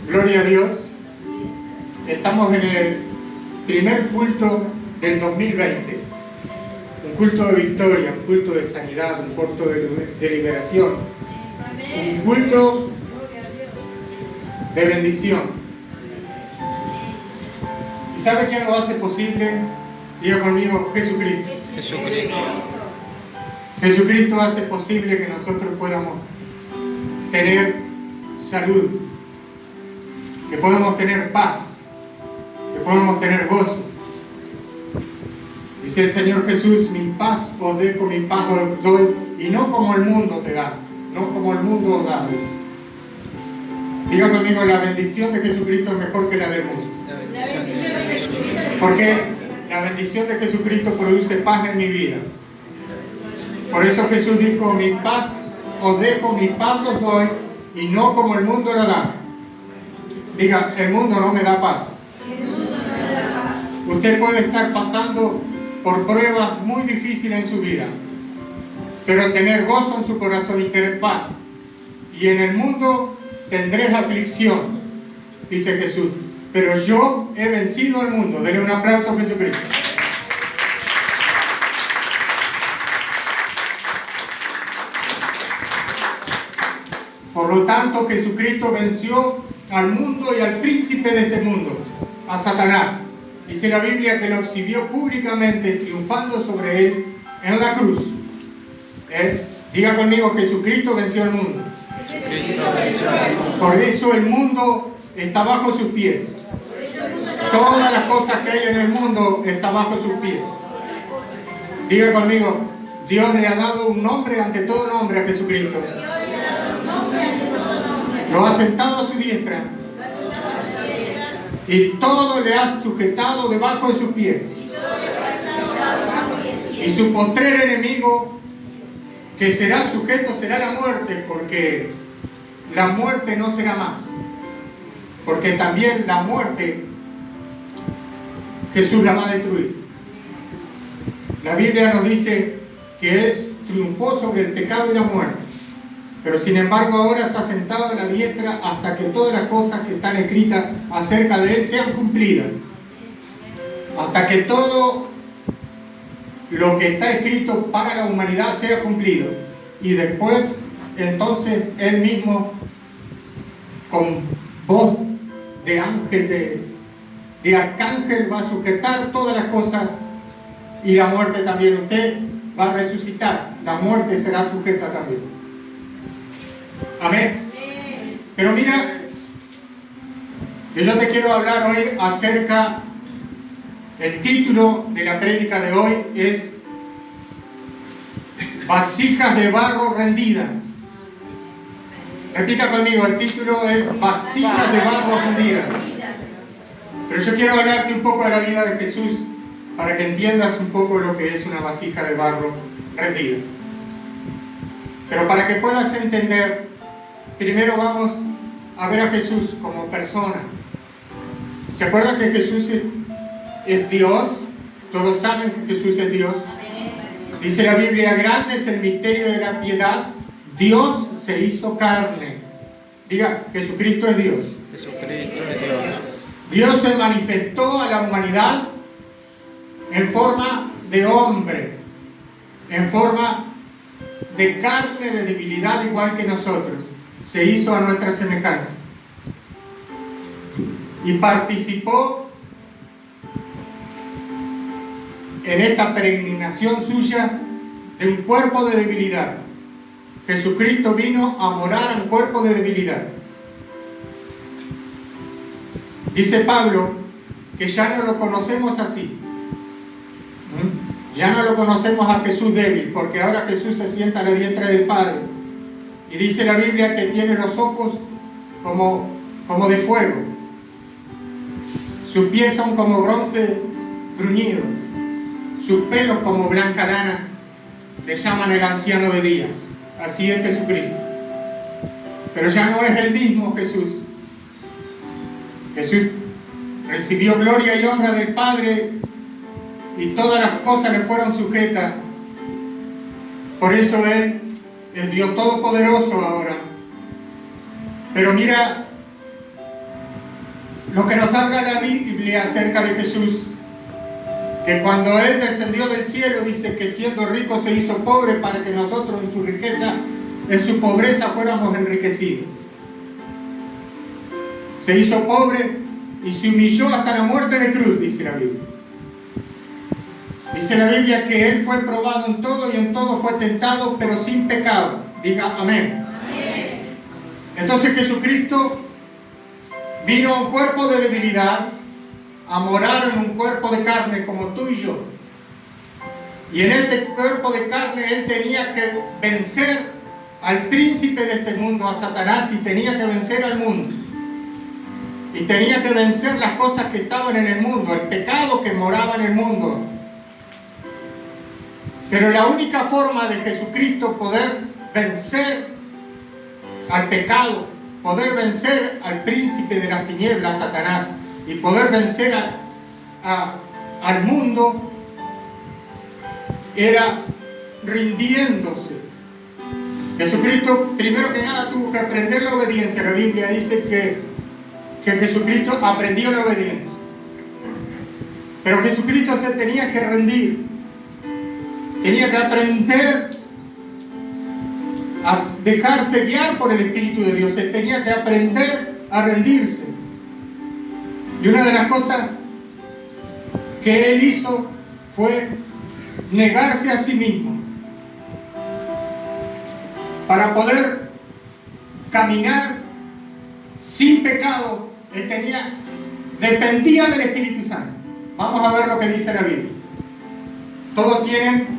Gloria a Dios. Estamos en el primer culto del 2020. Un culto de victoria, un culto de sanidad, un culto de liberación. Un culto de bendición. ¿Y sabe quién lo hace posible? Diga conmigo, Jesucristo. Jesucristo hace posible que nosotros podamos tener salud, que podamos tener paz, que podamos tener gozo. Dice el Señor Jesús: mi paz os dejo, mi paz os doy, y no como el mundo te da, no como el mundo os da. Dice. Diga conmigo, la bendición de Jesucristo es mejor que la del mundo. Porque la bendición de Jesucristo produce paz en mi vida. Por eso Jesús dijo: mi paz os dejo, mi paz os doy, y no como el mundo la da. Diga, el mundo no me da paz. Usted puede estar pasando por pruebas muy difíciles en su vida, pero tener gozo en su corazón y tener paz. Y en el mundo tendréis aflicción, dice Jesús, pero yo he vencido al mundo. Denle un aplauso a Jesucristo. Por lo tanto, Jesucristo venció al mundo y al príncipe de este mundo, a Satanás. Dice la Biblia que lo exhibió públicamente, triunfando sobre él en la cruz. Diga conmigo, Jesucristo venció al mundo. Por eso el mundo está bajo sus pies. Todas las cosas que hay en el mundo están bajo sus pies. Diga conmigo, Dios le ha dado un nombre ante todo nombre a Jesucristo. Lo ha sentado a su diestra y todo le ha sujetado debajo de sus pies. Y su postrer enemigo que será sujeto será la muerte, porque la muerte no será más. Porque también la muerte Jesús la va a destruir. La Biblia nos dice que Él triunfó sobre el pecado y la muerte. Pero sin embargo ahora está sentado a la diestra hasta que todas las cosas que están escritas acerca de Él sean cumplidas. Hasta que todo lo que está escrito para la humanidad sea cumplido. Y después, entonces, Él mismo, con voz de ángel, de arcángel, va a sujetar todas las cosas, y la muerte también. Usted va a resucitar. La muerte será sujeta también. Amén. Pero mira, que yo te quiero hablar hoy acerca, el título de la prédica de hoy es Vasijas de barro rendidas. Repita conmigo, el título es Vasijas de barro rendidas. Pero yo quiero hablarte un poco de la vida de Jesús para que entiendas un poco lo que es una vasija de barro rendida. Pero para que puedas entender, primero vamos a ver a Jesús como persona. ¿Se acuerdan que Jesús es Dios? Todos saben que Jesús es Dios. Dice la Biblia: grande es el misterio de la piedad. Dios se hizo carne. Diga, Jesucristo es Dios. Jesucristo es Dios. Dios se manifestó a la humanidad en forma de hombre, en forma de carne, de debilidad, igual que nosotros. Se hizo a nuestra semejanza y participó en esta peregrinación suya de un cuerpo de debilidad. Jesucristo vino a morar en cuerpo de debilidad. Dice Pablo que ya no lo conocemos así. Ya no lo conocemos a Jesús débil, porque ahora Jesús se sienta a la diestra del Padre. Y dice la Biblia que tiene los ojos como de fuego. Sus pies son como bronce bruñido. Sus pelos como blanca lana. Le llaman el anciano de días. Así es Jesucristo. Pero ya no es el mismo Jesús. Jesús recibió gloria y honra del Padre y todas las cosas le fueron sujetas. Por eso Él es Dios Todopoderoso ahora. Pero mira Lo que nos habla la Biblia acerca de Jesús, que cuando Él descendió del cielo, dice que siendo rico se hizo pobre para que nosotros en su riqueza, en su pobreza fuéramos enriquecidos. Se hizo pobre y se humilló hasta la muerte de cruz, dice la Biblia. Dice la Biblia que Él fue probado en todo y en todo fue tentado, pero sin pecado. Diga amén. Amén. Entonces Jesucristo vino a un cuerpo de debilidad, a morar en un cuerpo de carne como tú y yo. Y en este cuerpo de carne Él tenía que vencer al príncipe de este mundo, a Satanás, y tenía que vencer al mundo. Y tenía que vencer las cosas que estaban en el mundo, el pecado que moraba en el mundo. Pero la única forma de Jesucristo poder vencer al pecado, poder vencer al príncipe de las tinieblas, Satanás, y poder vencer al mundo, era rindiéndose. Jesucristo, primero que nada, tuvo que aprender la obediencia. La Biblia dice que Jesucristo aprendió la obediencia. Pero Jesucristo se tenía que rendir. Tenía que aprender a dejarse guiar por el Espíritu de Dios. Él tenía que aprender a rendirse. Y una de las cosas que Él hizo fue negarse a sí mismo. Para poder caminar sin pecado, Él dependía del Espíritu Santo. Vamos a ver lo que dice la Biblia. Todos tienen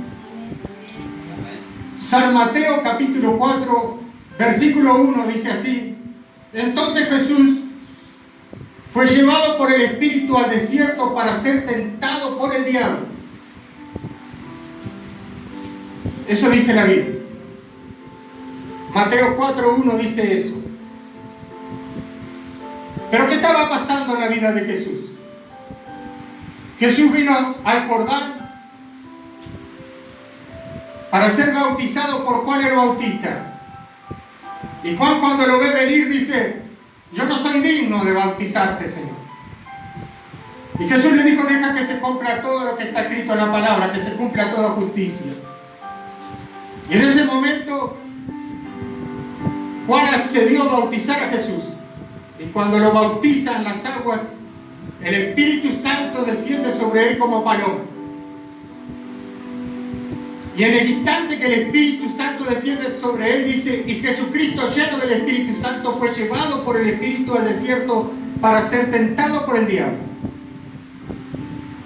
San Mateo capítulo 4, versículo 1, dice así: entonces Jesús fue llevado por el Espíritu al desierto para ser tentado por el diablo. Eso dice la Biblia. Mateo 4:1 dice eso. Pero ¿qué estaba pasando en la vida de Jesús? Jesús vino al Jordán para ser bautizado por Juan el Bautista. Y Juan, cuando lo ve venir, dice: yo no soy digno de bautizarte, Señor. Y Jesús le dijo: deja que se cumpla todo lo que está escrito en la palabra, que se cumpla toda justicia. Y en ese momento Juan accedió a bautizar a Jesús. Y cuando lo bautizan las aguas, el Espíritu Santo desciende sobre él como paloma. Y en el instante que el Espíritu Santo desciende sobre él, dice: y Jesucristo, lleno del Espíritu Santo, fue llevado por el Espíritu al desierto para ser tentado por el diablo.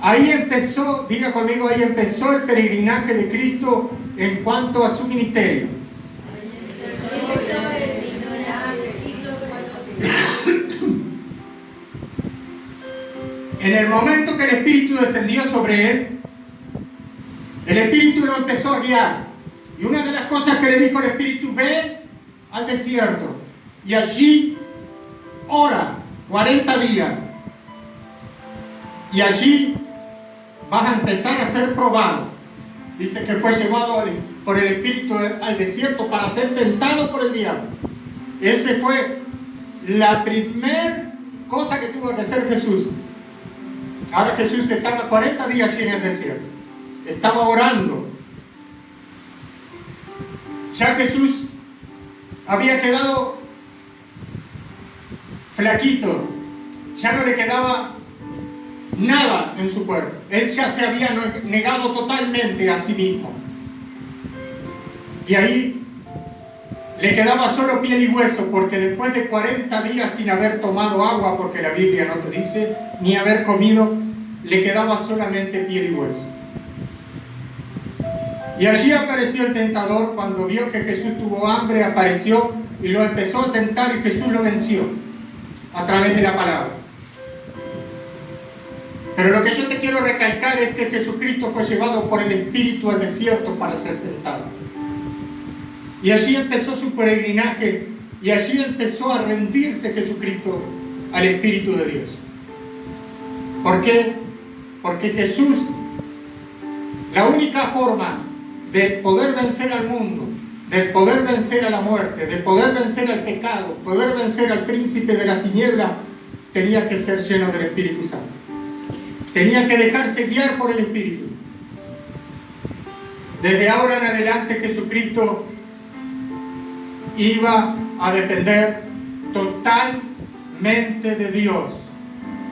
Ahí empezó, diga conmigo, ahí empezó el peregrinaje de Cristo en cuanto a su ministerio. En el momento que el Espíritu descendió sobre él, el Espíritu lo empezó a guiar. Y una de las cosas que le dijo el Espíritu: ve al desierto y allí ora 40 días. Y allí vas a empezar a ser probado. Dice que fue llevado por el Espíritu al desierto para ser tentado por el diablo. Esa fue la primera cosa que tuvo que hacer Jesús. Ahora Jesús estaba 40 días allí en el desierto. Estaba orando. Ya Jesús había quedado flaquito. Ya no le quedaba nada en su cuerpo. Él ya se había negado totalmente a sí mismo. Y ahí le quedaba solo piel y hueso, porque después de 40 días sin haber tomado agua, porque la Biblia no te dice, ni haber comido, le quedaba solamente piel y hueso. Y allí apareció el tentador. Cuando vio que Jesús tuvo hambre, apareció y lo empezó a tentar, y Jesús lo venció a través de la palabra. Pero lo que yo te quiero recalcar es que Jesucristo fue llevado por el Espíritu al desierto para ser tentado. Y allí empezó su peregrinaje, y allí empezó a rendirse Jesucristo al Espíritu de Dios. ¿Por qué? Porque Jesús, la única forma de poder vencer al mundo, de poder vencer a la muerte, de poder vencer al pecado, poder vencer al príncipe de las tinieblas, tenía que ser lleno del Espíritu Santo. Tenía que dejarse guiar por el Espíritu. Desde ahora en adelante Jesucristo iba a depender totalmente de Dios.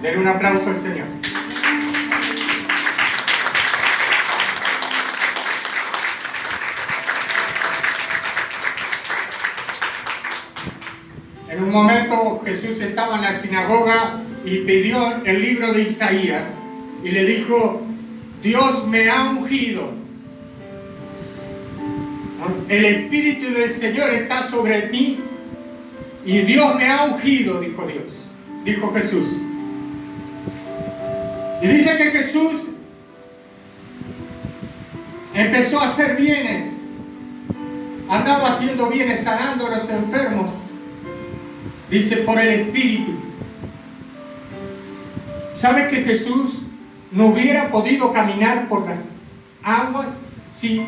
Denle un aplauso al Señor. En un momento Jesús estaba en la sinagoga y pidió el libro de Isaías y le dijo: Dios me ha ungido. El Espíritu del Señor está sobre mí y Dios me ha ungido, dijo Jesús. Y dice que Jesús empezó a hacer bienes, andaba haciendo bienes, sanando a los enfermos, dice, por el Espíritu. ¿Sabe que Jesús no hubiera podido caminar por las aguas si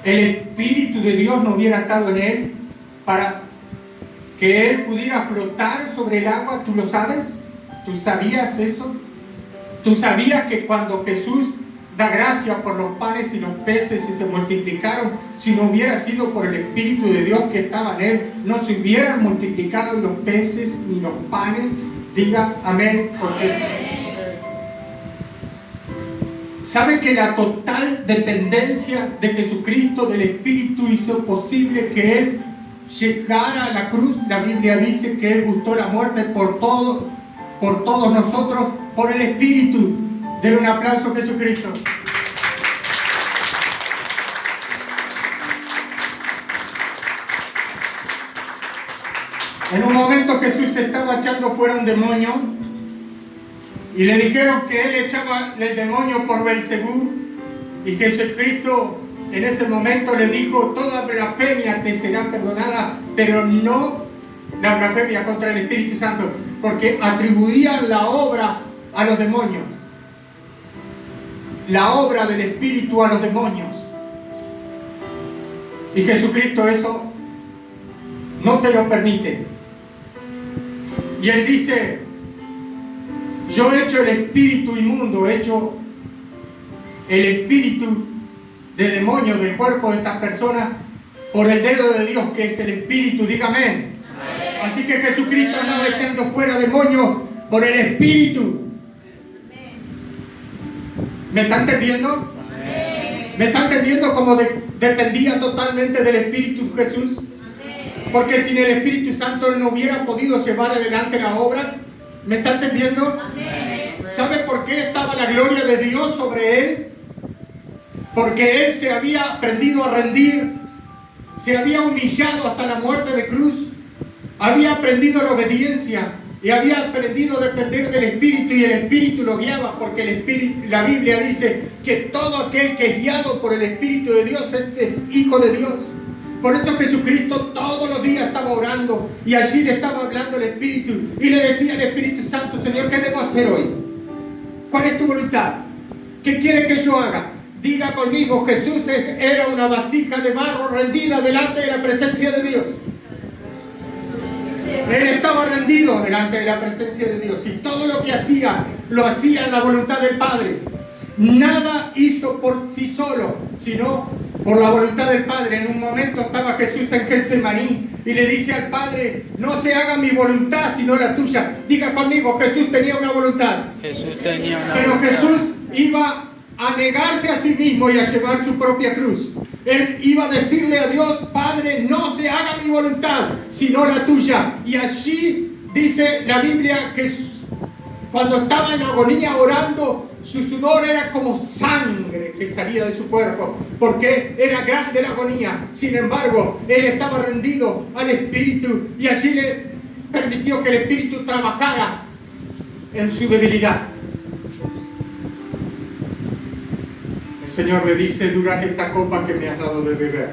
el Espíritu de Dios no hubiera estado en él para que él pudiera flotar sobre el agua? ¿Tú lo sabes? ¿Tú sabías eso? ¿Tú sabías que cuando Jesús da gracia por los panes y los peces y se multiplicaron, si no hubiera sido por el Espíritu de Dios que estaba en él, no se hubieran multiplicado los peces ni los panes? Diga amén, porque ¿sabe que la total dependencia de Jesucristo, del Espíritu, hizo posible que él llegara a la cruz? La Biblia dice que él gustó la muerte por todos nosotros, por el Espíritu. Denle un aplauso a Jesucristo. En un momento Jesús estaba echando fuera un demonio y le dijeron que él echaba el demonio por Belzebú, y Jesucristo en ese momento le dijo: toda blasfemia te será perdonada, pero no la blasfemia contra el Espíritu Santo, porque atribuían la obra a los demonios, la obra del Espíritu a los demonios. Y Jesucristo eso no te lo permite. Y él dice: yo he hecho el espíritu inmundo, he hecho el espíritu de demonio del cuerpo de estas personas por el dedo de Dios, que es el Espíritu. Dígame. Amén. Así que Jesucristo andaba echando fuera demonios por el Espíritu. ¿Me está entendiendo? ¿Me está entendiendo cómo dependía totalmente del Espíritu Jesús? Porque sin el Espíritu Santo él no hubiera podido llevar adelante la obra. ¿Me está entendiendo? ¿Sabe por qué estaba la gloria de Dios sobre él? Porque él se había aprendido a rendir, se había humillado hasta la muerte de cruz, había aprendido la obediencia y había aprendido a depender del Espíritu, y el Espíritu lo guiaba, porque el Espíritu, la Biblia dice que todo aquel que es guiado por el Espíritu de Dios es hijo de Dios. Por eso Jesucristo todos los días estaba orando y allí le estaba hablando el Espíritu y le decía al Espíritu Santo: Señor, ¿qué debo hacer hoy? ¿Cuál es tu voluntad? ¿Qué quieres que yo haga? Diga conmigo: Jesús era una vasija de barro rendida delante de la presencia de Dios. Él estaba rendido delante de la presencia de Dios y todo lo que hacía, lo hacía en la voluntad del Padre. Nada hizo por sí solo, sino por la voluntad del Padre. En un momento estaba Jesús en Getsemaní y le dice al Padre: no se haga mi voluntad sino la tuya. Diga conmigo: Jesús tenía una voluntad. Pero Jesús iba a negarse a sí mismo y a llevar su propia cruz. Él iba a decirle a Dios: Padre, no se haga mi voluntad sino la tuya. Y allí dice la Biblia que cuando estaba en agonía orando, su sudor era como sangre que salía de su cuerpo, porque era grande la agonía. Sin embargo, él estaba rendido al Espíritu y allí le permitió que el Espíritu trabajara en su debilidad. El Señor le dice: durante esta copa que me has dado de beber.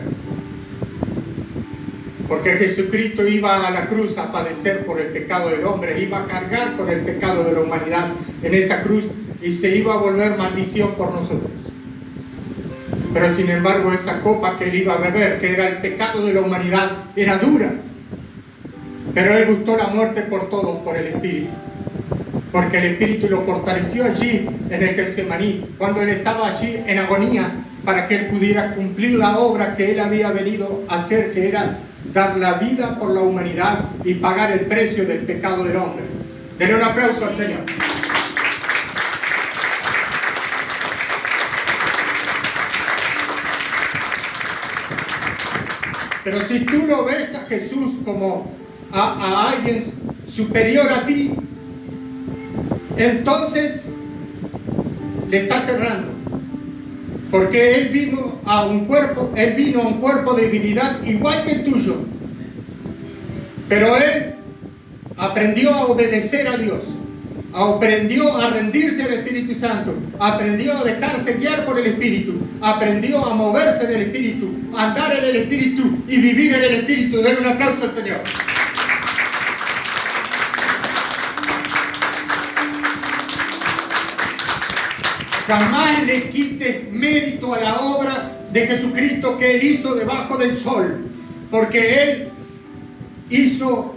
Porque Jesucristo iba a la cruz a padecer por el pecado del hombre, iba a cargar con el pecado de la humanidad en esa cruz, y se iba a volver maldición por nosotros. Pero sin embargo, esa copa que él iba a beber, que era el pecado de la humanidad, era dura. Pero él gustó la muerte por todos, por el Espíritu. porque el Espíritu lo fortaleció allí en el Getsemaní, cuando él estaba allí en agonía, para que él pudiera cumplir la obra que él había venido a hacer, que era dar la vida por la humanidad y pagar el precio del pecado del hombre. Denle un aplauso al Señor. Pero si tú lo ves a Jesús como a alguien superior a ti, entonces le estás cerrando. Porque Él vino a un cuerpo de divinidad igual que el tuyo. Pero Él aprendió a obedecer a Dios, aprendió a rendirse al Espíritu Santo, aprendió a dejarse guiar por el Espíritu, aprendió a moverse en el Espíritu, a andar en el Espíritu y vivir en el Espíritu. Denle un aplauso al Señor. Jamás le quites mérito a la obra de Jesucristo que Él hizo debajo del sol, porque Él hizo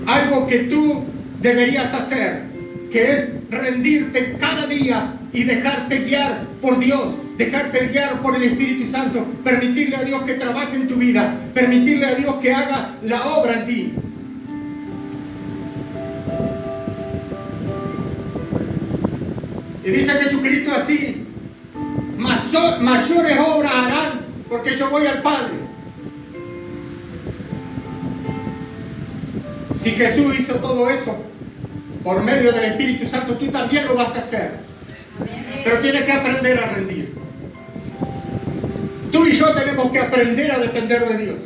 algo que tú deberías hacer, que es rendirte cada día y dejarte guiar por Dios, dejarte guiar por el Espíritu Santo, permitirle a Dios que trabaje en tu vida, permitirle a Dios que haga la obra en ti. Y dice Jesucristo así: mayores obras harán, porque yo voy al Padre. Si Jesús hizo todo eso por medio del Espíritu Santo, tú también lo vas a hacer. Pero tienes que aprender a rendir. Tú y yo tenemos que aprender a depender de Dios.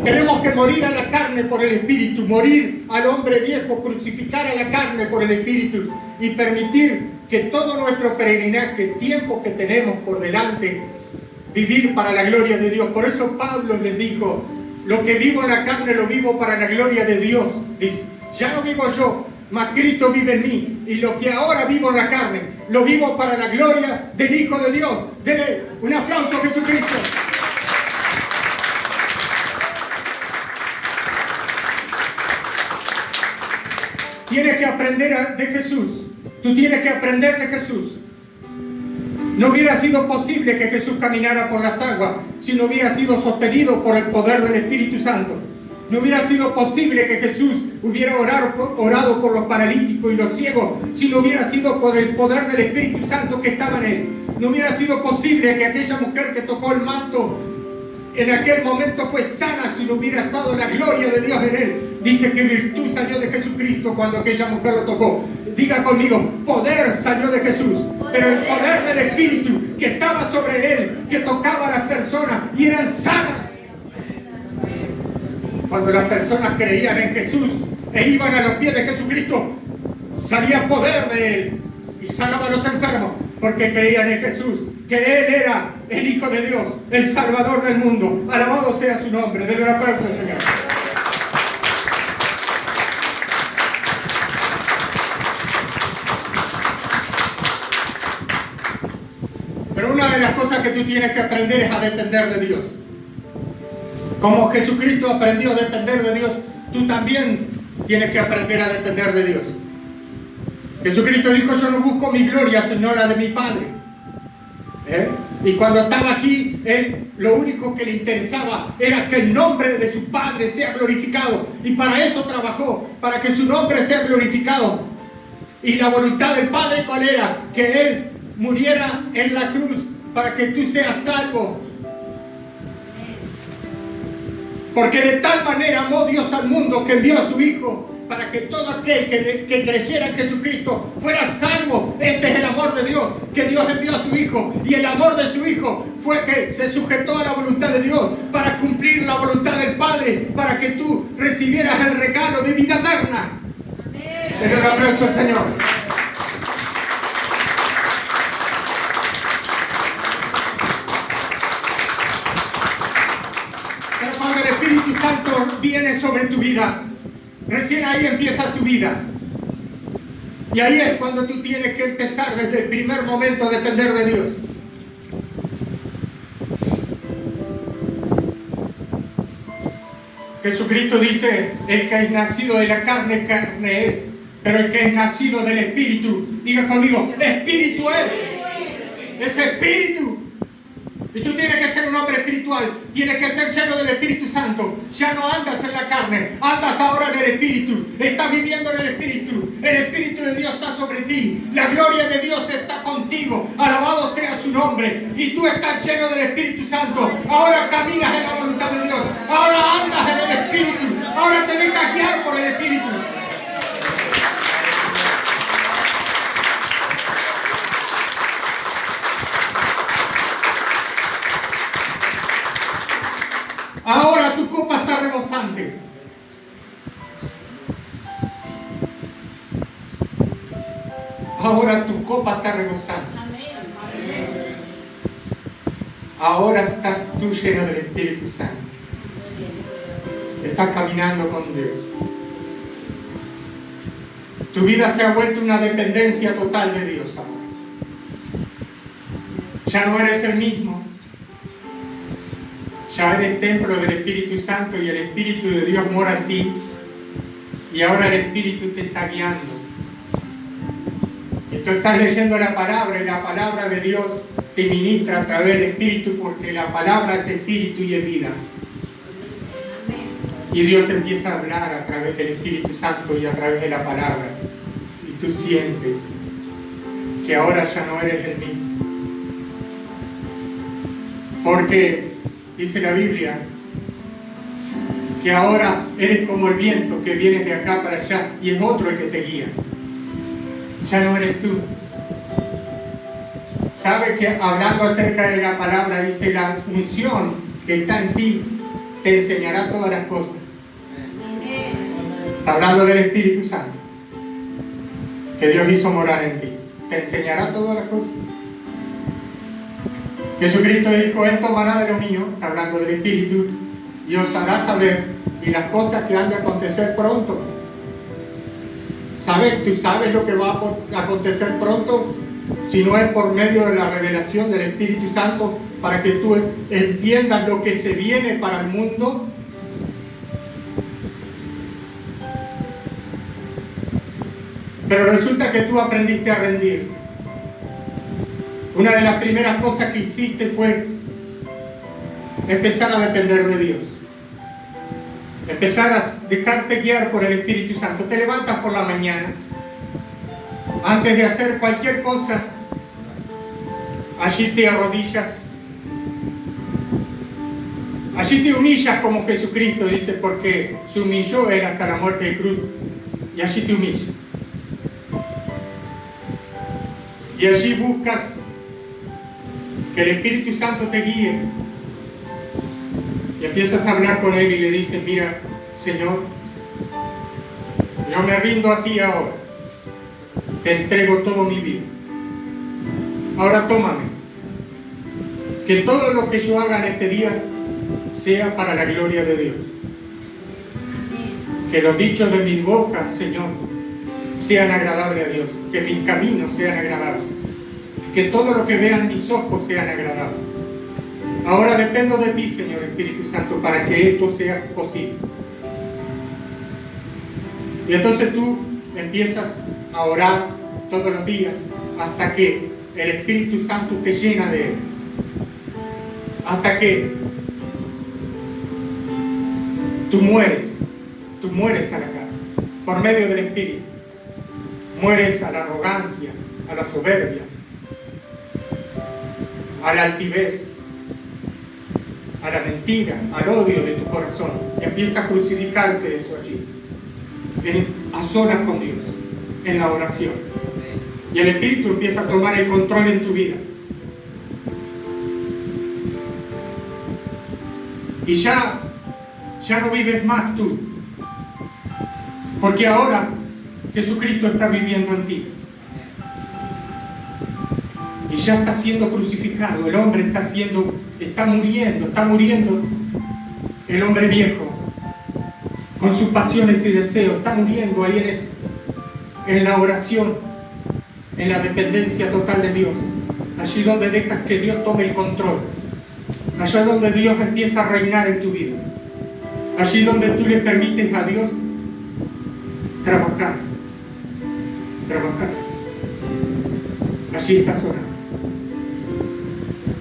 Tenemos que morir a la carne por el Espíritu, morir al hombre viejo, crucificar a la carne por el Espíritu y permitir que todo nuestro peregrinaje, tiempo que tenemos por delante, vivir para la gloria de Dios. Por eso Pablo les dijo: lo que vivo en la carne lo vivo para la gloria de Dios. Dice: ya no vivo yo, mas Cristo vive en mí, y lo que ahora vivo en la carne lo vivo para la gloria del Hijo de Dios. Denle un aplauso a Jesucristo. Tienes que aprender de Jesús. Tú tienes que aprender de Jesús. No hubiera sido posible que Jesús caminara por las aguas si no hubiera sido sostenido por el poder del Espíritu Santo. No hubiera sido posible que Jesús hubiera orado por los paralíticos y los ciegos si no hubiera sido por el poder del Espíritu Santo que estaba en él. No hubiera sido posible que aquella mujer que tocó el manto en aquel momento fue sana si no hubiera estado la gloria de Dios en él. Dice que virtud salió de Jesucristo cuando aquella mujer lo tocó. Diga conmigo: poder salió de Jesús. Pero el poder del Espíritu que estaba sobre él, que tocaba a las personas y eran sanas. Cuando las personas creían en Jesús e iban a los pies de Jesucristo, salía poder de él y sanaba a los enfermos, porque creían en Jesús, que Él era el Hijo de Dios, el Salvador del mundo. Alabado sea su nombre. Denle un aplauso al Señor. Pero una de las cosas que tú tienes que aprender es a depender de Dios. Como Jesucristo aprendió a depender de Dios, tú también tienes que aprender a depender de Dios. Jesucristo dijo: yo no busco mi gloria sino la de mi Padre. Y cuando estaba aquí, Él lo único que le interesaba era que el nombre de su Padre sea glorificado. Y para eso trabajó, para que su nombre sea glorificado. Y la voluntad del Padre, ¿cuál era? Que Él muriera en la cruz para que tú seas salvo. Porque de tal manera amó Dios al mundo que envió a su Hijo, para que todo aquel que creyera en Jesucristo fuera salvo. Ese es el amor de Dios, que Dios envió a su Hijo. Y el amor de su Hijo fue que se sujetó a la voluntad de Dios para cumplir la voluntad del Padre, para que tú recibieras el regalo de vida eterna. Denle un aplauso al Señor. Pero cuando el Espíritu Santo viene sobre tu vida, recién ahí empieza tu vida. Y ahí es cuando tú tienes que empezar desde el primer momento a depender de Dios. Jesucristo dice, el que es nacido de la carne, carne es, pero el que es nacido del Espíritu, diga conmigo, Espíritu es Espíritu. Y tú tienes que ser un hombre espiritual, tienes que ser lleno del Espíritu Santo. Ya no andas en la carne, andas ahora en el Espíritu, estás viviendo en el Espíritu de Dios está sobre ti, la gloria de Dios está contigo, alabado sea su nombre, y tú estás lleno del Espíritu Santo. Ahora caminas en la voluntad de Dios, ahora andas en el Espíritu, ahora te dejas guiar por el Espíritu. Ahora tu copa está rebosante. Ahora tu copa está rebosante. Ahora estás tú lleno del Espíritu Santo. Estás caminando con Dios. Tu vida se ha vuelto una dependencia total de Dios ahora. Ya no eres el mismo. Ya eres templo del Espíritu Santo y el Espíritu de Dios mora en ti. Y ahora el Espíritu te está guiando. Y tú estás leyendo la palabra y la palabra de Dios te ministra a través del Espíritu, porque la palabra es Espíritu y es vida. Y Dios te empieza a hablar a través del Espíritu Santo y a través de la palabra. Y tú sientes que ahora ya no eres el mismo. Porque dice la Biblia que ahora eres como el viento que viene de acá para allá y es otro el que te guía. Ya no eres tú. ¿Sabe que hablando acerca de la palabra dice la unción que está en ti te enseñará todas las cosas? Está hablando del Espíritu Santo que Dios hizo morar en ti. Te enseñará todas las cosas. Jesucristo dijo, Él tomará de lo mío, está hablando del Espíritu, y os hará saber y las cosas que han de acontecer pronto. ¿Sabes? ¿Tú sabes lo que va a acontecer pronto? Si no es por medio de la revelación del Espíritu Santo, para que tú entiendas lo que se viene para el mundo. Pero resulta que tú aprendiste a rendir. Una de las primeras cosas que hiciste fue empezar a depender de Dios. Empezar a dejarte guiar por el Espíritu Santo. Te levantas por la mañana. Antes de hacer cualquier cosa, allí te arrodillas. Allí te humillas como Jesucristo, dice, porque se humilló Él hasta la muerte de cruz. Y allí te humillas. Y allí buscas que el Espíritu Santo te guíe. Y empiezas a hablar con Él y le dices, mira, Señor, yo me rindo a ti ahora. Te entrego toda mi vida. Ahora tómame. Que todo lo que yo haga en este día sea para la gloria de Dios. Que los dichos de mi boca, Señor, sean agradables a Dios. Que mis caminos sean agradables. Que todo lo que vean mis ojos sean agradables. Ahora dependo de ti, Señor Espíritu Santo, para que esto sea posible. Y entonces tú empiezas a orar todos los días hasta que el Espíritu Santo te llena de Él. Hasta que tú mueres a la carne, por medio del Espíritu. Mueres a la arrogancia, a la soberbia, a la altivez, a la mentira, al odio de tu corazón. Y empieza a crucificarse eso allí, a solas con Dios, en la oración. Y el Espíritu empieza a tomar el control en tu vida. Y ya no vives más tú, porque ahora Jesucristo está viviendo en ti. Y ya está siendo crucificado, el hombre está muriendo el hombre viejo, con sus pasiones y deseos, está muriendo ahí en la oración, en la dependencia total de Dios, allí donde dejas que Dios tome el control, allá donde Dios empieza a reinar en tu vida, Allí donde tú le permites a Dios trabajar. Allí estás orando,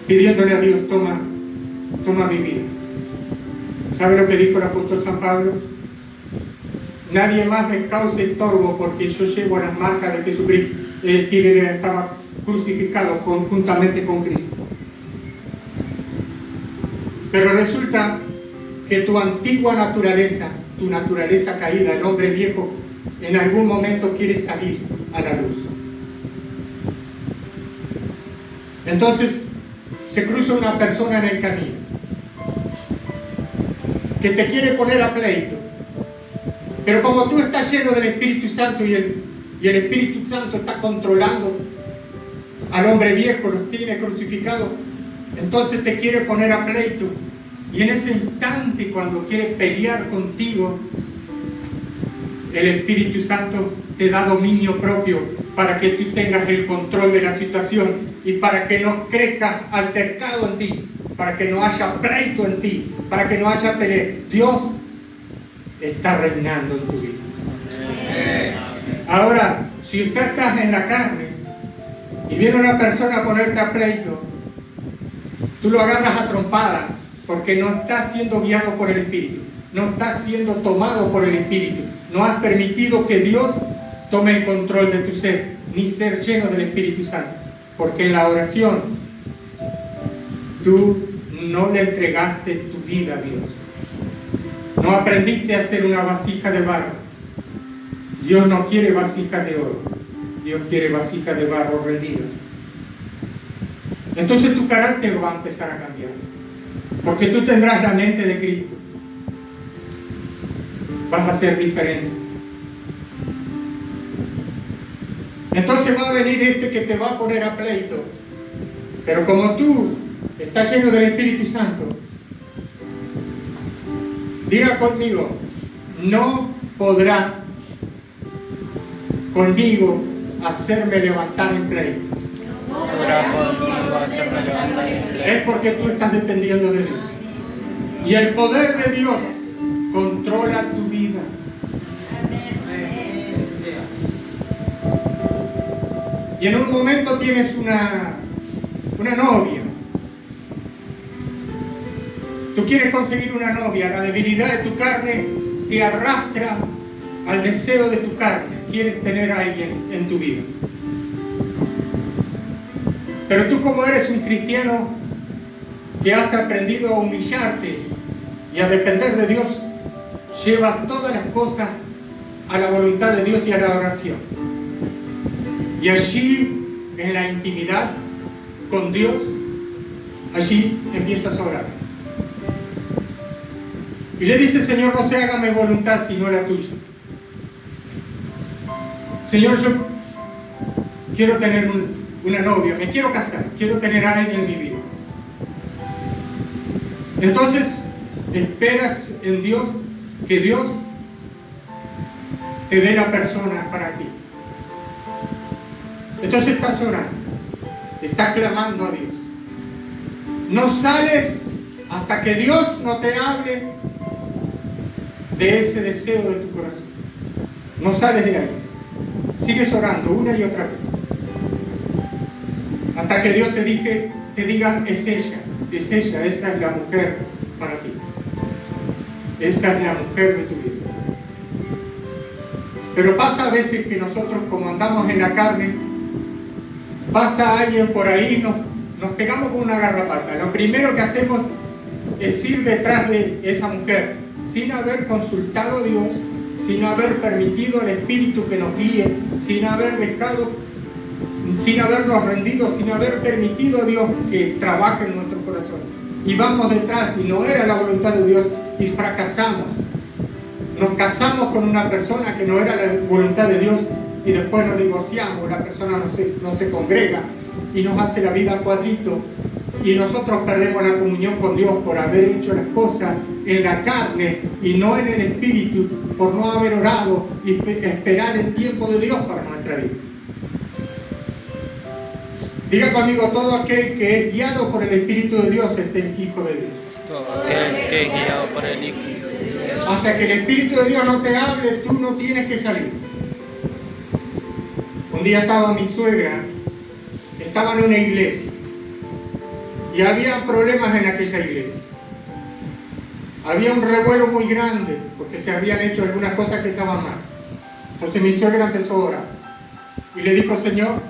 pidiéndole a Dios, toma mi vida. ¿Sabe lo que dijo el apóstol San Pablo? Nadie más me cause estorbo porque yo llevo las marcas de Jesucristo. Es decir, él estaba crucificado conjuntamente con Cristo. Pero resulta que tu antigua naturaleza, tu naturaleza caída, el hombre viejo, en algún momento quiere salir a la luz. Entonces se cruza una persona en el camino que te quiere poner a pleito, pero como tú estás lleno del Espíritu Santo y el Espíritu Santo está controlando al hombre viejo, lo tiene crucificado, entonces te quiere poner a pleito, y en ese instante, cuando quiere pelear contigo, el Espíritu Santo te da dominio propio para que tú tengas el control de la situación y para que no crezca altercado en ti, para que no haya pleito en ti, para que no haya pelea. Dios está reinando en tu vida. Ahora, si usted estás en la carne y viene una persona a ponerte a pleito, tú lo agarras a trompada porque no estás siendo guiado por el Espíritu, no estás siendo tomado por el Espíritu, no has permitido que Dios tome el control de tu ser, ni ser lleno del Espíritu Santo, porque en la oración tú no le entregaste tu vida a Dios, no aprendiste a hacer una vasija de barro. Dios no quiere vasijas de oro, Dios quiere vasijas de barro rendidas. Entonces tu carácter va a empezar a cambiar, porque tú tendrás la mente de Cristo, vas a ser diferente. Entonces va a venir este que te va a poner a pleito, pero como tú estás lleno del Espíritu Santo, diga conmigo, no podrá conmigo hacerme levantar en pleito. Es porque tú estás dependiendo de Dios. Y el poder de Dios controla tu vida. Y en un momento tienes una novia. Tú quieres conseguir una novia. La debilidad de tu carne te arrastra al deseo de tu carne. Quieres tener a alguien en tu vida. Pero tú, como eres un cristiano que has aprendido a humillarte y a depender de Dios, llevas todas las cosas a la voluntad de Dios y a la oración. Y allí, en la intimidad con Dios, allí empiezas a orar. Y le dices, Señor, no se haga mi voluntad sino la tuya. Señor, yo quiero tener una novia, me quiero casar, quiero tener a alguien en mi vida. Entonces, esperas en Dios que Dios te dé la persona para ti. Entonces estás orando, estás clamando a Dios. No sales hasta que Dios no te hable de ese deseo de tu corazón. No sales de ahí. Sigues orando una y otra vez. Hasta que Dios te diga, es ella, esa es la mujer para ti. Esa es la mujer de tu vida. Pero pasa a veces que nosotros, como andamos en la carne, pasa alguien por ahí, nos pegamos con una garrapata. Lo primero que hacemos es ir detrás de esa mujer, sin haber consultado a Dios, sin haber permitido al Espíritu que nos guíe, sin habernos rendido, sin haber permitido a Dios que trabaje en nuestro corazón. Y vamos detrás, y no era la voluntad de Dios, y fracasamos. Nos casamos con una persona que no era la voluntad de Dios, y después nos divorciamos, la persona no se congrega, y nos hace la vida a cuadrito, y nosotros perdemos la comunión con Dios por haber hecho las cosas en la carne y no en el Espíritu, por no haber orado y esperar el tiempo de Dios para nuestra vida. Diga conmigo, todo aquel que es guiado por el Espíritu de Dios es hijo de Dios. Todo aquel que es guiado por el Hijo. Hasta que el Espíritu de Dios no te hable, tú no tienes que salir. Un día estaba mi suegra, estaba en una iglesia y había problemas en aquella iglesia. Había un revuelo muy grande porque se habían hecho algunas cosas que estaban mal. Entonces mi suegra empezó a orar y le dijo: Señor,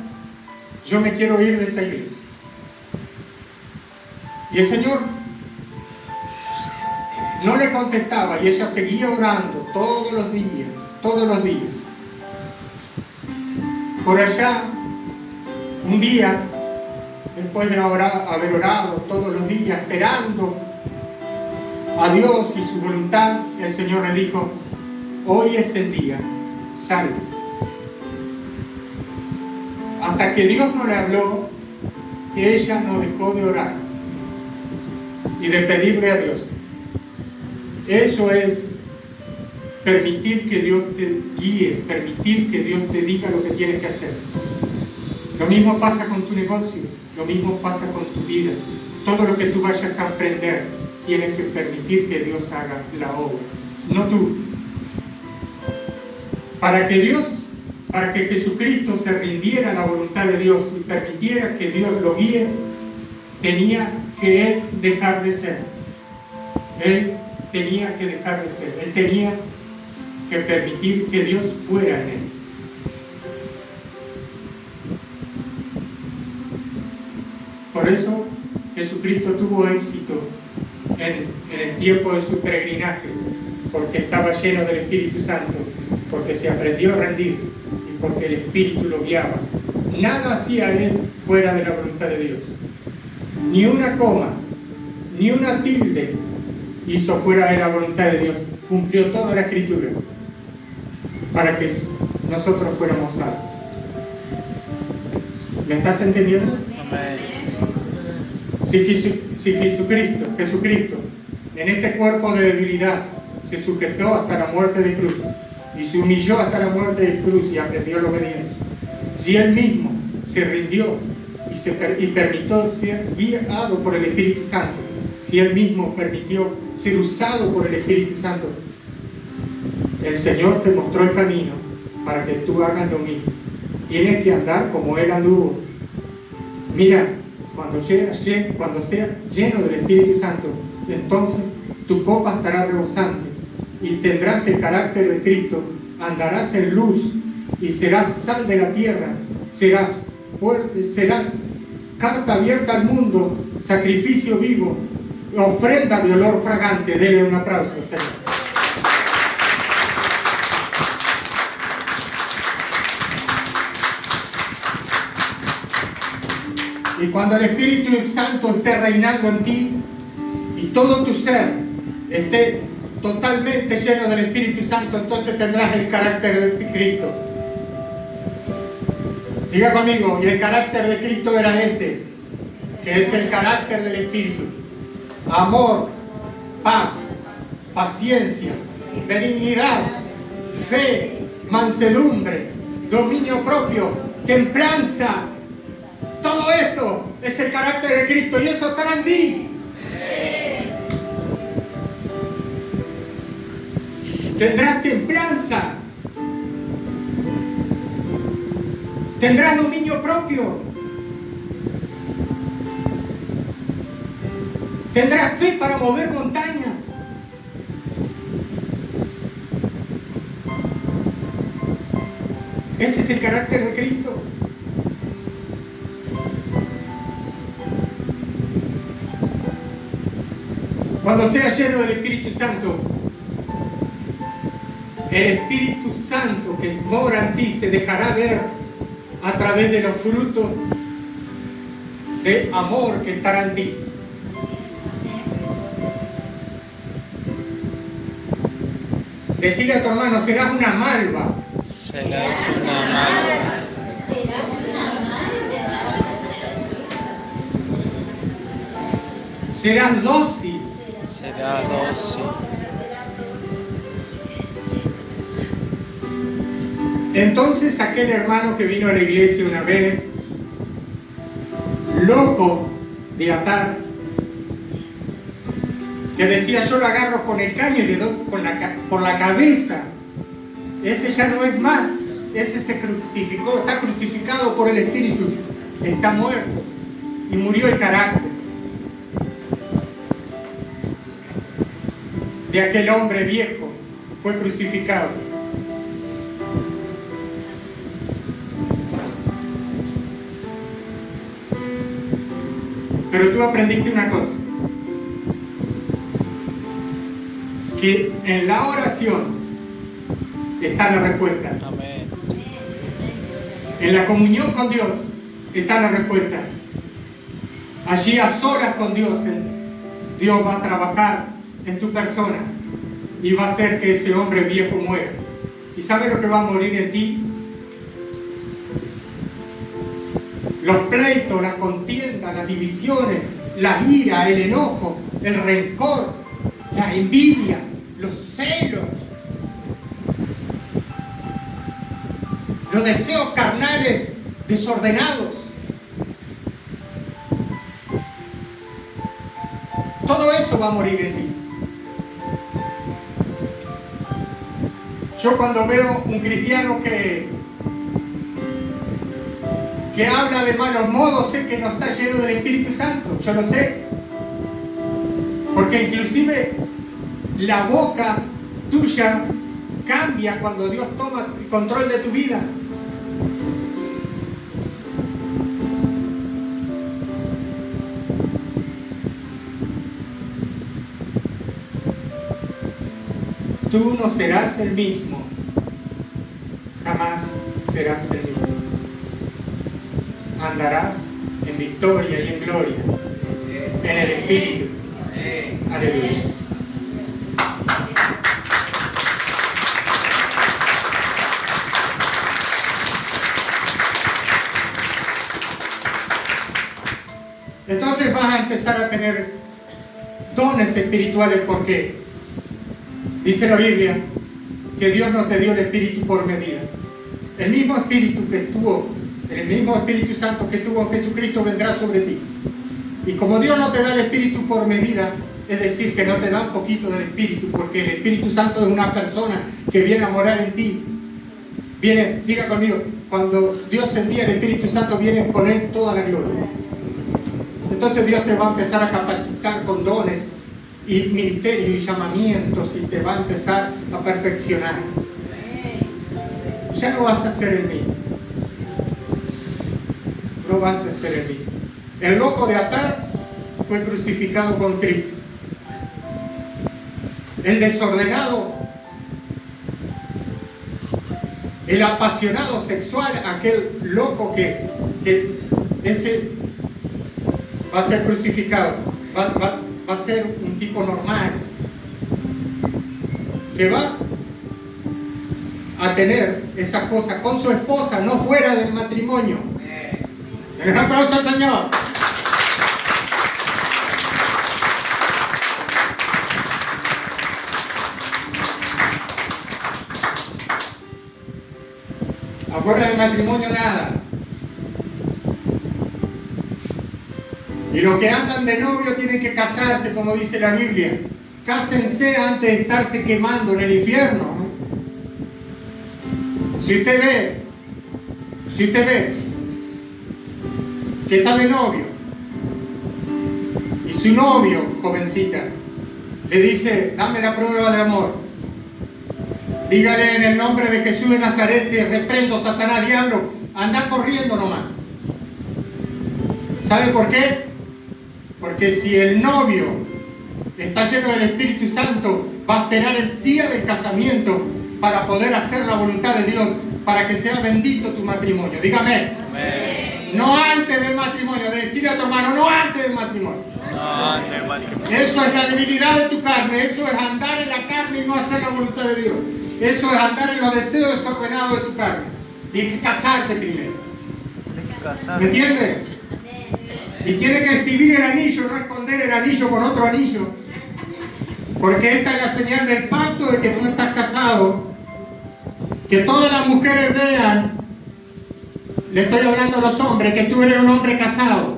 yo me quiero ir de esta iglesia. Y el Señor no le contestaba y ella seguía orando todos los días, todos los días. Por allá, un día, después de haber orado todos los días, esperando a Dios y su voluntad, el Señor le dijo: hoy es el día, sal. Hasta que Dios no le habló, ella no dejó de orar y de pedirle a Dios. Eso es permitir que Dios te guíe, permitir que Dios te diga lo que tienes que hacer. Lo mismo pasa con tu negocio, lo mismo pasa con tu vida. Todo lo que tú vayas a aprender, tienes que permitir que Dios haga la obra, no tú. Para que Jesucristo se rindiera a la voluntad de Dios y permitiera que Dios lo guíe, tenía que Él dejar de ser. Él tenía que dejar de ser. Él tenía que permitir que Dios fuera en él. Por eso Jesucristo tuvo éxito en el tiempo de su peregrinaje, porque estaba lleno del Espíritu Santo, porque se aprendió a rendir y porque el Espíritu lo guiaba. Nada hacía él fuera de la voluntad de Dios. Ni una coma, ni una tilde hizo fuera de la voluntad de Dios. Cumplió toda la Escritura para que nosotros fuéramos salvos. ¿Me estás entendiendo? Si Jesucristo, en este cuerpo de debilidad, se sujetó hasta la muerte de cruz y se humilló hasta la muerte de cruz y aprendió la obediencia, si Él mismo se rindió y permitió ser guiado por el Espíritu Santo, si Él mismo permitió ser usado por el Espíritu Santo, el Señor te mostró el camino para que tú hagas lo mismo. Tienes que andar como Él anduvo. Mira, cuando seas lleno del Espíritu Santo, entonces tu copa estará rebosante y tendrás el carácter de Cristo, andarás en luz y serás sal de la tierra, serás carta abierta al mundo, sacrificio vivo, ofrenda de olor fragante. Dele un aplauso al Señor. Y cuando el Espíritu Santo esté reinando en ti y todo tu ser esté totalmente lleno del Espíritu Santo, entonces tendrás el carácter de Cristo. Diga conmigo, y el carácter de Cristo era este, que es el carácter del Espíritu: amor, paz, paciencia, benignidad, fe, mansedumbre, dominio propio, templanza. Todo esto es el carácter de Cristo y eso estará en ti. Tendrás templanza, tendrás dominio propio, tendrás fe para mover montañas. Ese es el carácter de Cristo. Cuando seas lleno del Espíritu Santo, el Espíritu Santo que mora en ti se dejará ver a través de los frutos de amor que estarán en ti. Decirle a tu hermano: serás una malva. Serás una malva. Serás dócil. Serás dócil. Entonces aquel hermano que vino a la iglesia una vez, loco de atar que decía yo lo agarro con el caño y le doy por la cabeza. Ese ya no es más. Ese se crucificó, está crucificado por el Espíritu. Está muerto y murió el carácter de aquel hombre viejo. Fue crucificado. Pero tú aprendiste una cosa, que en la oración está la respuesta. Amén. En la comunión con Dios está la respuesta. Allí a solas con Dios, Dios va a trabajar en tu persona y va a hacer que ese hombre viejo muera. ¿Y sabes lo que va a morir en ti? Los pleitos, la contienda, las divisiones, la ira, el enojo, el rencor, la envidia, los celos, los deseos carnales desordenados. Todo eso va a morir en ti. Yo cuando veo un cristiano que habla de malos modos, sé que no está lleno del Espíritu Santo. Yo lo sé. Porque inclusive la boca tuya cambia cuando Dios toma el control de tu vida. Tú no serás el mismo. Jamás serás el mismo. Andarás en victoria y en gloria en el Espíritu. Aleluya. Entonces vas a empezar a tener dones espirituales, porque dice la Biblia que Dios no te dio el Espíritu por medida. El mismo Espíritu que estuvo, el mismo Espíritu Santo que tuvo en Jesucristo vendrá sobre ti. Y como Dios no te da el Espíritu por medida, es decir, que no te da un poquito del Espíritu, porque el Espíritu Santo es una persona que viene a morar en ti. Viene, diga conmigo, cuando Dios envía el Espíritu Santo, viene a poner toda la gloria. Entonces Dios te va a empezar a capacitar con dones y ministerios y llamamientos, y te va a empezar a perfeccionar. Ya no vas a ser el mismo. No vas a ser el mismo. El loco de Atar fue crucificado con Cristo. El desordenado, el apasionado sexual, aquel loco que ese va a ser crucificado, va a ser un tipo normal, que va a tener esas cosas con su esposa, no fuera del matrimonio. Un aplauso al Señor. Afuera del matrimonio nada. Y los que andan de novio tienen que casarse, como dice la Biblia. Cásense antes de estarse quemando en el infierno, ¿no? Si usted ve que está de novio y su novio, jovencita, le dice: dame la prueba del amor, dígale: en el nombre de Jesús de Nazaret te reprendo, Satanás, diablo, anda corriendo nomás. ¿Sabe por qué? Porque si el novio está lleno del Espíritu Santo, va a esperar el día del casamiento para poder hacer la voluntad de Dios, para que sea bendito tu matrimonio. Dígame. Amén. No antes del matrimonio. Decirle a tu hermano: no antes del matrimonio. No antes del matrimonio. Eso es la debilidad de tu carne. Eso es andar en la carne y no hacer la voluntad de Dios. Eso es andar en los deseos desordenados de tu carne. Tienes que casarte primero. ¿Me entiendes? Y tienes que exhibir el anillo, no esconder el anillo con otro anillo. Porque esta es la señal del pacto de que tú estás casado. Que todas las mujeres vean, le estoy hablando a los hombres, que tú eres un hombre casado.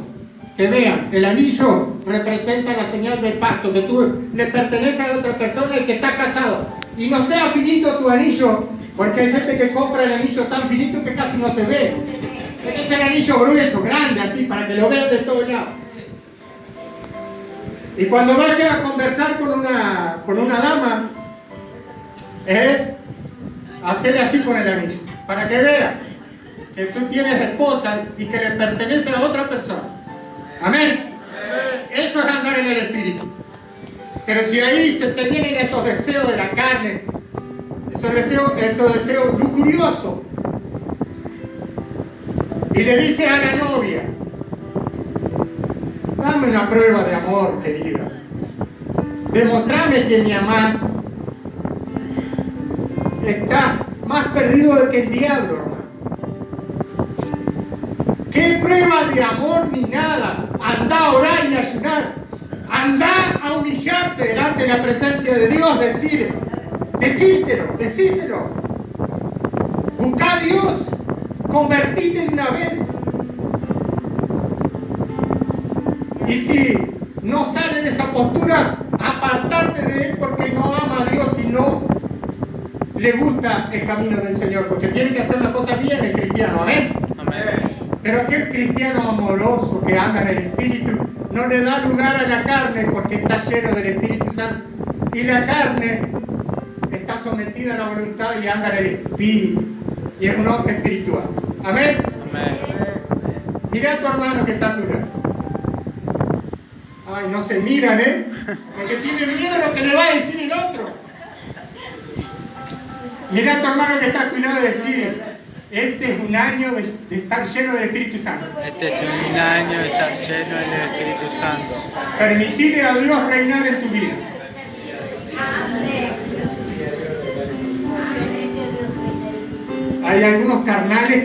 Que vean el anillo representa la señal del pacto, que tú le perteneces a otra persona y que está casado. Y no sea finito tu anillo, porque hay gente que compra el anillo tan finito que casi no se ve. Es el anillo grueso, grande, así, para que lo vean de todos lados. Y cuando vayas a conversar con una dama, hacerle así con el anillo, para que vea que tú tienes esposa y que le pertenece a otra persona. Amén. Eso es andar en el Espíritu. Pero si ahí se te vienen esos deseos de la carne, esos deseos lujuriosos, y le dice a la novia: dame una prueba de amor, querida. Demostrame que me amás. Estás más perdido que el diablo, hermano. ¿Qué prueba de amor ni nada? Andá a orar y ayunar. Andá a humillarte delante de la presencia de Dios. Decíselo. Buscá a Dios. Convertite de una vez. Y si no sale de esa postura, apartarte de Él porque no ama a Dios y no le gusta el camino del Señor. Porque tiene que hacer las cosas bien el cristiano. Amén. Amén. Pero aquel cristiano amoroso que anda en el Espíritu no le da lugar a la carne porque está lleno del Espíritu Santo. Y la carne está sometida a la voluntad y anda en el Espíritu. Y es un hombre espiritual. Amén. Amén. Mira a tu hermano que está a tu lado. Ay, no se miran, porque tienen miedo a lo que le va a decir el otro. Mira a tu hermano que está a tu lado y decir: este es un año de estar lleno del Espíritu Santo. Este es un año de estar lleno del Espíritu Santo. Permitirle a Dios reinar en tu vida. Hay algunos carnales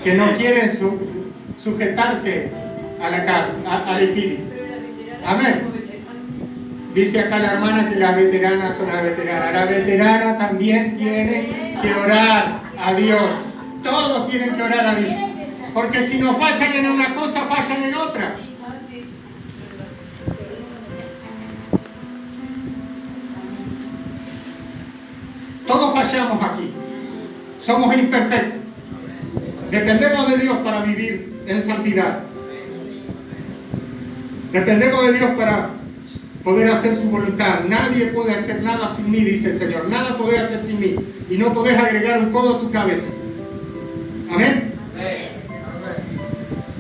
que no quieren sujetarse a la carne, al Espíritu. Amén. Dice acá la hermana que las veteranas son las veteranas. La veterana también tiene que orar a Dios. Todos tienen que orar a Dios. Porque si no fallan en una cosa, fallan en otra. Todos fallamos aquí. Somos imperfectos. Dependemos de Dios para vivir en santidad. Dependemos de Dios para poder hacer su voluntad. Nadie puede hacer nada sin mí, dice el Señor. Nada podés hacer sin mí. Y no podés agregar un codo a tu cabeza. Amén.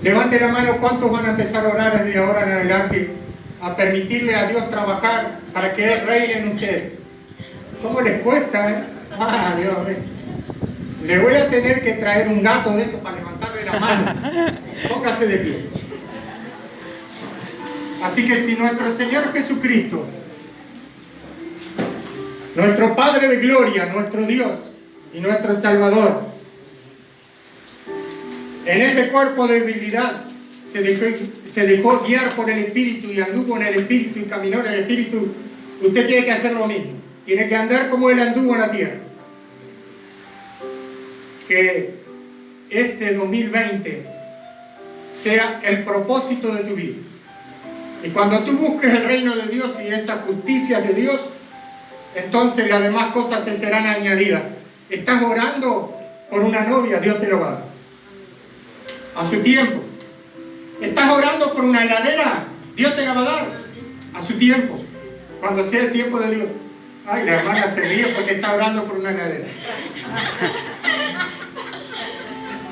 Levante la mano, ¿cuántos van a empezar a orar desde ahora en adelante? A permitirle a Dios trabajar para que Él reine en ustedes. ¿Cómo les cuesta, Ah, Dios, Le voy a tener que traer un gato de eso para levantarle la mano. Póngase de pie. Así que si nuestro Señor Jesucristo, nuestro Padre de gloria, nuestro Dios y nuestro Salvador, en este cuerpo de debilidad se dejó guiar por el Espíritu y anduvo en el Espíritu y caminó en el Espíritu, usted tiene que hacer lo mismo. Tiene que andar como Él anduvo en la tierra. Que este 2020 sea el propósito de tu vida. Y cuando tú busques el reino de Dios y esa justicia de Dios, entonces las demás cosas te serán añadidas. Estás orando por una novia, Dios te lo va a dar. A su tiempo. Estás orando por una heladera, Dios te la va a dar. A su tiempo. Cuando sea el tiempo de Dios. Ay, la hermana se ríe porque está orando por una heladera.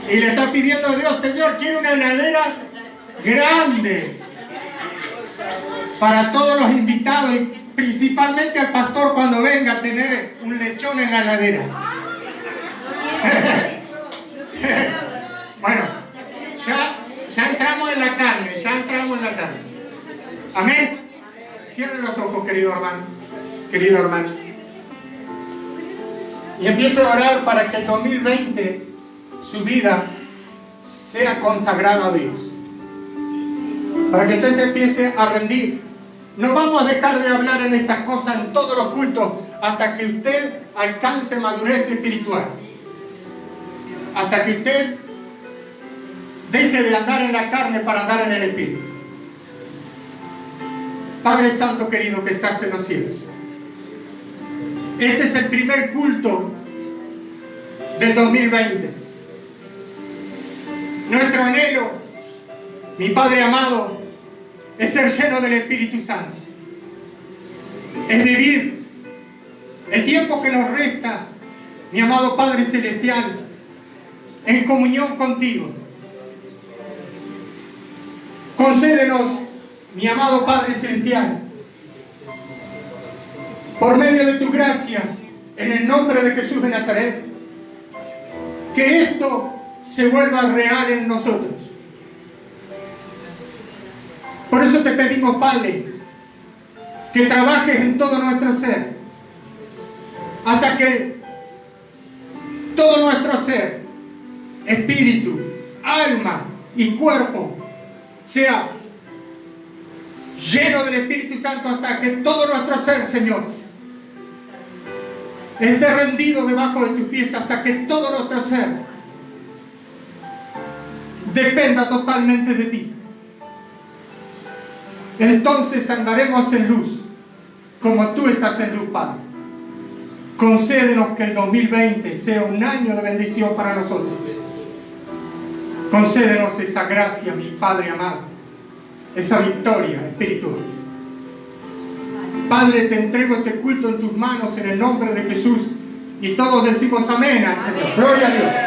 Y le está pidiendo a Dios: Señor, quiero una heladera grande para todos los invitados y principalmente al pastor cuando venga a tener un lechón en la heladera. Bueno, ya entramos en la carne, Amén. Cierren los ojos, querido hermano. Y empiece a orar para que el 2020 su vida sea consagrada a Dios. Para que usted se empiece a rendir. No vamos a dejar de hablar en estas cosas en todos los cultos hasta que usted alcance madurez espiritual. Hasta que usted deje de andar en la carne para andar en el Espíritu. Padre Santo querido que estás en los cielos, este es el primer culto del 2020. Nuestro anhelo, mi Padre amado, es ser lleno del Espíritu Santo. Es vivir el tiempo que nos resta, mi amado Padre Celestial, en comunión contigo. Concédenos, mi amado Padre Celestial, por medio de tu gracia, en el nombre de Jesús de Nazaret, que esto se vuelva real en nosotros. Por eso te pedimos, Padre, que trabajes en todo nuestro ser, hasta que todo nuestro ser, espíritu, alma y cuerpo, sea lleno del Espíritu Santo, hasta que todo nuestro ser, Señor, esté rendido debajo de tus pies, hasta que todo nuestro ser dependa totalmente de ti. Entonces andaremos en luz, como tú estás en luz, Padre. Concédenos que el 2020 sea un año de bendición para nosotros. Concédenos esa gracia, mi Padre amado, esa victoria espiritual. Padre, te entrego este culto en tus manos en el nombre de Jesús, y todos decimos amén al Señor. Gloria a Dios.